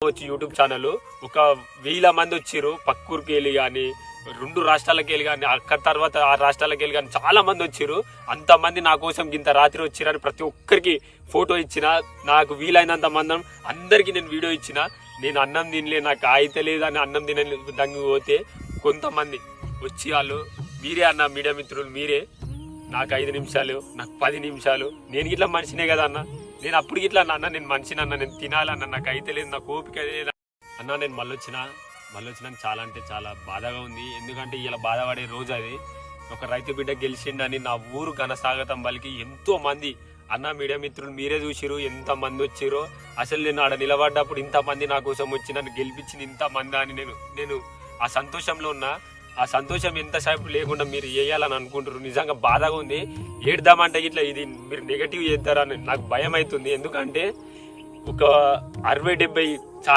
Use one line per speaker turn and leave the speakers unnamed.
చెప్పుకోవచ్చు YouTube channel. ఒక 1000 మంది వచ్చిర్రు పక్కూరికి వెళ్ళి కానీ 2 రాష్ట్రాలకు వెళ్ళి కానీ అక్కడ తర్వాత 6 రాష్ట్రాలకు వెళ్ళి కానీ చాలా మంది వచ్చిర్రు. అంతమంది నా కోసం ఇంత రాత్రి వచ్చిరని ప్రతి ఒక్కరికి ఫోటో ఇచ్చిన, నాకు వీలైనంత మందం అందరికీ నేను వీడియో ఇచ్చిన. నేను అన్నం తినలే, నాకు అయితే లేదని అన్నం తినలేదు దంగి పోతే కొంతమంది వచ్చి వాళ్ళు మీరే అన్న మీడియా మిత్రులు మీరే, నాకు 5 నిమిషాలు నాకు 10 నిమిషాలు, నేను ఇట్లా మనిషినే కదా అన్న, నేను అప్పుడు ఇట్లా అన్న నేను మనిషిని అన్న, నేను తినాలన్న, నాకు అయితే లేదు, నాకు ఓపిక లేదు అన్న. నేను మళ్ళీ వచ్చినా చాలా అంటే చాలా బాధగా ఉంది. ఎందుకంటే ఇలా బాధపడే రోజు అది. ఒక రైతు బిడ్డ గెలిచిండని నా ఊరు ఘనస్వాగతం పలికి ఎంతో మంది అన్న మీడియా మిత్రులు మీరే చూసిరు ఎంతమంది వచ్చిరో. అసలు నేను ఆడ నిలబడ్డప్పుడు ఇంతమంది నా కోసం వచ్చి నన్ను గెలిపించింది ఇంతమంది అని నేను ఆ సంతోషంలో ఉన్నా. ఆ సంతోషం ఎంతసేపు లేకుండా మీరు వేయాలని అనుకుంటారు. నిజంగా బాధగా ఉంది. ఏడ్దామంటే ఇట్లా ఇది మీరు నెగటివ్ చేస్తారని నాకు భయం అవుతుంది. ఎందుకంటే ఒక 60-70